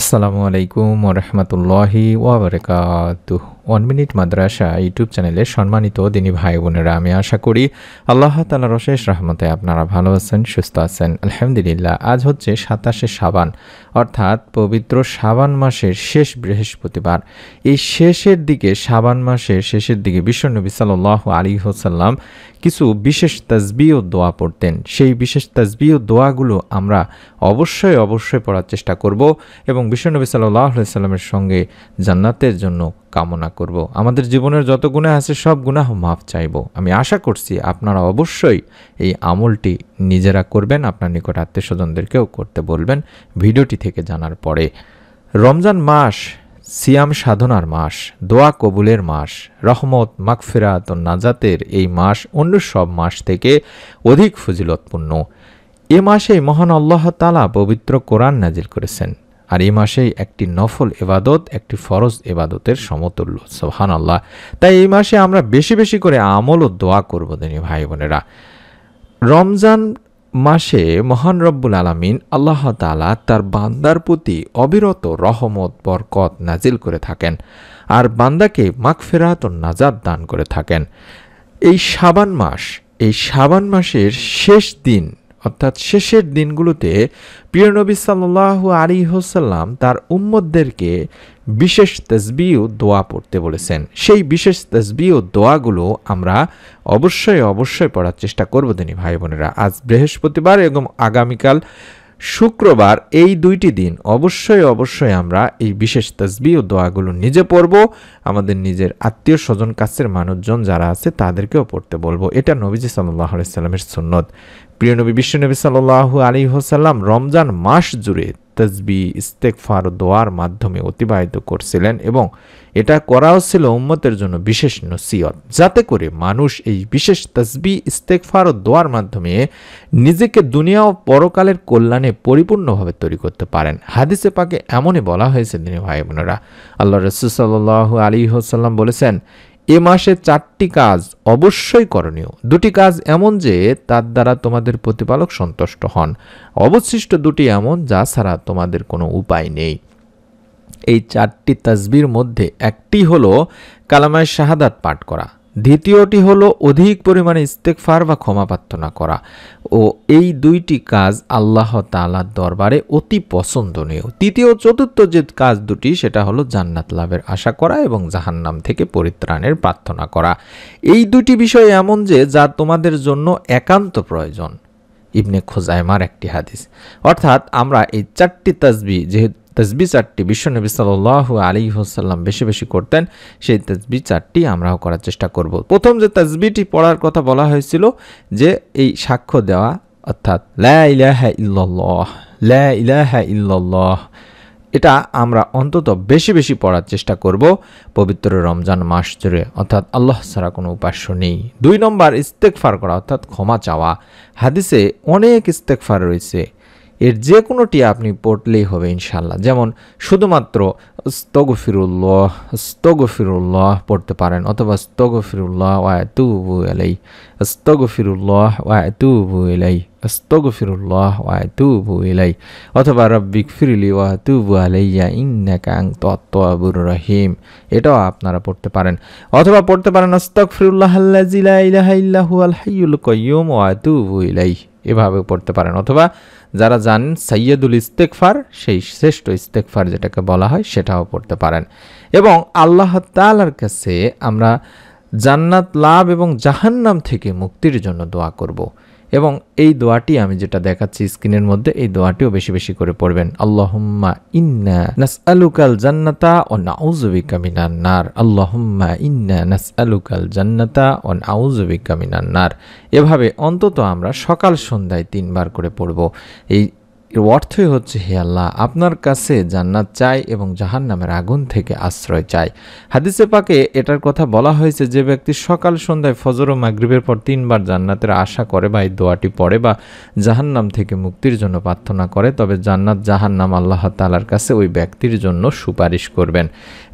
আসসালামু আলাইকুম ওয়া রাহমাতুল্লাহি ওয়া বারাকাতুহু। 1 মিনিট মাদ্রাসা ইউটিউব চ্যানেলের সম্মানিত দিনী ভাই বোনেরা, আমি আশা করি আল্লাহ তাআলার অশেষ রহমতে আপনারা ভালো আছেন, সুস্থ আছেন। আলহামদুলিল্লাহ। আজ হচ্ছে 27শে শাবান, অর্থাৎ পবিত্র শাবান মাসের শেষ বৃহস্পতিবার। এই শেষের দিকে, শাবান মাসের শেষের দিকে বিশ্বনবী সাল্লাল্লাহু আলাইহি ওয়াসাল্লাম কিছু বিশেষ তাসবিহ ও দোয়া পড়তেন। সেই বিশেষ তাসবিহ ও দোয়াগুলো আমরা অবশ্যই পড়ার চেষ্টা করব এবং বিশ্বনবী সাল্লাল্লাহু আলাইহি ওয়াসাল্লামের সঙ্গে জান্নাতের জন্য কামনা করব। আমাদের জীবনের যত গুনাহ আছে সব গুনাহ মাফ চাইব। আমি আশা করছি আপনারা অবশ্যই এই আমলটি নিজেরা করবেন, আপনার নিকট আত্মীয়স্বজনদেরকেও করতে বলবেন ভিডিওটি থেকে জানার পরে। রমজান মাস সিয়াম সাধনার মাস, দোয়া কবুলের মাস, রহমত, মাগফিরাত ও নাজাতের এই মাস অন্য সব মাস থেকে অধিক ফজিলতপূর্ণ। এ মাসেই মহান আল্লাহ তাআলা পবিত্র কোরআন নাজিল করেছেন, আর এই মাসেই একটি নফল এবাদত একটি ফরজ এবাদতের সমতুল্য। সুবহানাল্লাহ। তাই এই মাসে আমরা বেশি বেশি করে আমল ও দোয়া করব দিনী ভাই বোনেরা। রমজান মাসে মহান রব্বুল আলামিন আল্লাহ তাআলা তার বান্দার প্রতি অবিরত রহমত বরকত নাজিল করে থাকেন, আর বান্দাকে মাগফিরাত ও নাজাত দান করে থাকেন। এই শাবান মাসের শেষ দিন, অর্থাৎ শেষের দিনগুলোতে প্রিয় নবী সাল্লাল্লাহু আলাইহি ওয়াসাল্লাম তার উম্মতদেরকে বিশেষ তাসবিহ ও দোয়া পড়তে বলেছেন। সেই বিশেষ তাসবিহ ও দোয়াগুলো আমরা অবশ্যই পড়ার চেষ্টা করব দিনী ভাই বোনেরা। আজ বৃহস্পতিবার এবং আগামীকাল শুক্রবার, এই দুইটি দিন অবশ্যই আমরা এই বিশেষ তাসবিহ ও দোয়াগুলো নিজে পড়ব, আমাদের নিজের আত্মীয় স্বজন কাছের মানুষজন যারা আছে তাদেরকেও পড়তে বলবো। এটা নবীজি সাল্লাল্লাহু আলাইহি ওয়াসাল্লামের সুন্নত। প্রিয় নবী বিশ্বনবী সাল্লাল্লাহু আলাইহি ওয়াসাল্লাম রমজান মাস জুড়ে তাসবিহ, ইস্তেগফার ও দোয়ার মাধ্যমে অতিবাহিত করছিলেন এবং এটা করাও ছিল উম্মতের জন্য বিশেষ নসিহত, যাতে করে মানুষ এই বিশেষ তাসবিহ, ইস্তেগফার ও দোয়ার মাধ্যমে নিজেকে দুনিয়া ও পরকালের কল্যাণে পরিপূর্ণভাবে তৈরি করতে পারেন। হাদিসে পাকে এমনই বলা হয়েছে দিনী ভাই বোনেরা, আল্লাহ রাসূল সাল্লাল্লাহু আলাইহি ওয়াসাল্লাম বলেছেন, এ মাসে 4টি কাজ অবশ্যই করণীয়। 2টি কাজ এমন যে তার দ্বারা তোমাদের প্রতিপালক সন্তুষ্ট হন, অবশিষ্ট 2টি এমন যা ছাড়া তোমাদের কোনো উপায় নেই। এই 4টি তাসবিহর মধ্যে একটি হলো কালামায়ে শাহাদাত পাঠ করা, দ্বিতীয়টি হলো অধিক পরিমাণে ইস্তেগফার বা ক্ষমা প্রার্থনা করা, ও এই 2টি কাজ আল্লাহ তাআলার দরবারে অতি পছন্দনীয়। তৃতীয় ও চতুর্থ যে কাজ 2টি, সেটা হলো জান্নাত লাভের আশা করা এবং জাহান্নাম থেকে পরিত্রাণের প্রার্থনা করা। এই 2টি বিষয় এমন যে যা তোমাদের জন্য একান্ত প্রয়োজন। ইবনে খুজাইমার একটি হাদিস। অর্থাৎ আমরা এই 4টি তাসবিহ, যে তাসবিহ 4টি বিশ্বনবী সাল্লাল্লাহু আলাইহি ওয়াসাল্লাম বেশি বেশি করতেন, সেই তাসবিহ 4টি আমরাও করার চেষ্টা করব। প্রথম যে তাসবিহটি পড়ার কথা বলা হয়েছিল, যে এই সাক্ষ্য দেওয়া, অর্থাৎ লা ইলাহা ইল্লাল্লাহ, লা ইলাহা ইল্লাল্লাহ, এটা আমরা অন্তত বেশি বেশি পড়ার চেষ্টা করব পবিত্র রমজান মাস জুড়ে, অর্থাৎ আল্লাহ ছাড়া কোনো উপাস্য নেই। 2 নম্বর ইস্তেগফার করা, অর্থাৎ ক্ষমা চাওয়া। হাদিসে অনেক ইস্তেগফার রয়েছে, এর যে কোনোটি আপনি পড়লেই হবে ইনশাল্লাহ। যেমন শুধুমাত্র আস্তাগফিরুল্লাহ পড়তে পারেন, অথবা আস্তাগফিরুল্লাহ ওয়া আতুবু ইলাইহি, আস্তাগফিরুল্লাহ ওয়া আতুবু ইলাইহি, আস্তাগফিরুল্লাহ ওয়া আতুবু ইলাইহি, অথবা রাব্বিগফিরলি ওয়া আতুবু আলাইয়া ইন্নাকা আনতাত তাওয়াবুর রহিম, এটাও আপনারা পড়তে পারেন। অথবা পড়তে পারেন আস্তাগফিরুল্লাহাল্লাযী লা ইলাহা ইল্লা হুয়াল হাইয়ুল কাইয়্যুম ওয়া আতুবু ইলাইহি, এভাবে পড়তে পারেন। অথবা যারা জানেন সাইয়্যিদুল ইস্তেগফার, সেই শ্রেষ্ঠ ইস্তেগফার যেটাকে বলা হয়, সেটাও পড়তে পারেন। এবং আল্লাহ তাআলার কাছে আমরা জান্নাত লাভ এবং জাহান্নাম থেকে মুক্তির জন্য দোয়া করব। এবং এই দোয়াটি আমি যেটা দেখাচ্ছি স্ক্রিনের মধ্যে, এই দোয়াটিও বেশি বেশি করে পড়বেন। আল্লাহুম্মা ইন্না নাসআলুকাল জান্নাতা ওয়া নাউযু বিকা মিনান নার, আল্লাহুম্মা ইন্না নাসআলুকাল জান্নাতা ওয়া নাউযু বিকা মিনান নার। এভাবে অন্তত আমরা সকাল সন্ধ্যায় 3 বার করে পড়ব। এর অর্থই হচ্ছে, হে আল্লাহ, আপনার কাছে জান্নাত চাই এবং জাহান্নামের আগুন থেকে আশ্রয় চাই। হাদিসে পাকে এটার কথা বলা হয়েছে, যে ব্যক্তি সকাল সন্ধ্যায় ফজর ও মাগরিবের পর 3 বার জান্নাতের আশা করে বা এই দোয়াটি পড়ে বা জাহান্নাম থেকে মুক্তির জন্য প্রার্থনা করে, তবে জান্নাত জাহান্নাম আল্লাহ তাআলার কাছে ওই ব্যক্তির জন্য সুপারিশ করবেন।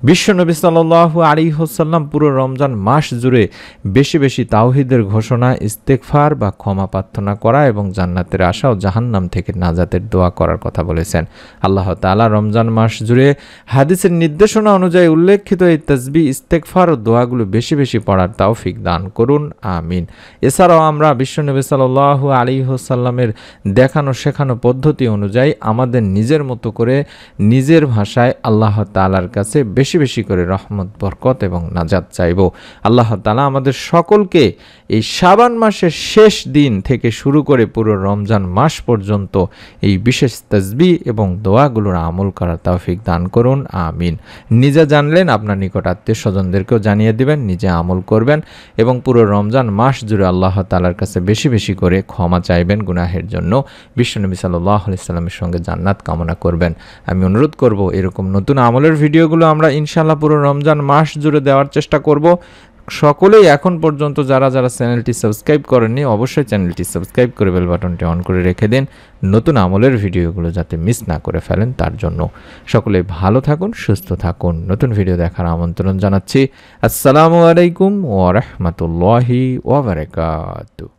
বিশ্বনবী সাল্লাল্লাহু আলাইহি ওয়াসাল্লাম পুরো রমজান মাস জুড়ে বেশি বেশি তাওহীদের ঘোষণা, ইস্তেগফার বা ক্ষমা প্রার্থনা করা এবং জান্নাতের আশা ও জাহান্নাম থেকে নাজাতের দোয়া করার কথা বলেছেন। আল্লাহ তাআলা রমজান মাস জুড়ে হাদিসের নির্দেশনা অনুযায়ী উল্লেখিত এই তাসবিহ, ইস্তেগফার ও দোয়াগুলো বেশি বেশি পড়ার তৌফিক দান করুন, আমিন। এছাড়াও আমরা বিশ্বনবী সাল্লাল্লাহু আলাইহি ওয়াসাল্লামের দেখানো শেখানো পদ্ধতি অনুযায়ী আমাদের নিজের মতো করে নিজের ভাষায় আল্লাহ তাআলার কাছে বেশি বেশি করে রহমত, বরকত এবং নাজাত চাইব। আল্লাহ তাআলা আমাদের সকলকে এই শাবান মাসের শেষ দিন থেকে শুরু করে পুরো রমজান মাস পর্যন্ত এই বিশেষ তাসবিহ এবং দোয়াগুলোর আমল করার তৌফিক দান করুন, আমিন। নিজে জানলেন, আপনার নিকট আত্মীয় স্বজনদেরকেও জানিয়ে দিবেন, নিজে আমল করবেন এবং পুরো রমজান মাস জুড়ে আল্লাহ তাআলার কাছে বেশি বেশি করে ক্ষমা চাইবেন গুনাহের জন্য, বিশ্বনবী সাল্লাল্লাহু আলাইহি সাল্লামের সঙ্গে জান্নাত কামনা করবেন। আমি অনুরোধ করব, এরকম নতুন আমলের ভিডিওগুলো আমরা ইনশাআল্লাহ পুরো রমজান মাস জুড়ে দেওয়ার চেষ্টা করব। সকলেই এখন পর্যন্ত যারা যারা চ্যানেলটি সাবস্ক্রাইব করেননি, অবশ্যই চ্যানেলটি সাবস্ক্রাইব করে বেল বাটনটি অন করে রেখে দিন, নতুন আমলের ভিডিওগুলো যাতে মিস না করে ফেলেন তার জন্য। সকলে ভালো থাকুন, সুস্থ থাকুন। নতুন ভিডিও দেখার আমন্ত্রণ জানাচ্ছি। আসসালামু আলাইকুম ওয়া রাহমাতুল্লাহি ওয়া বারাকাতুহু।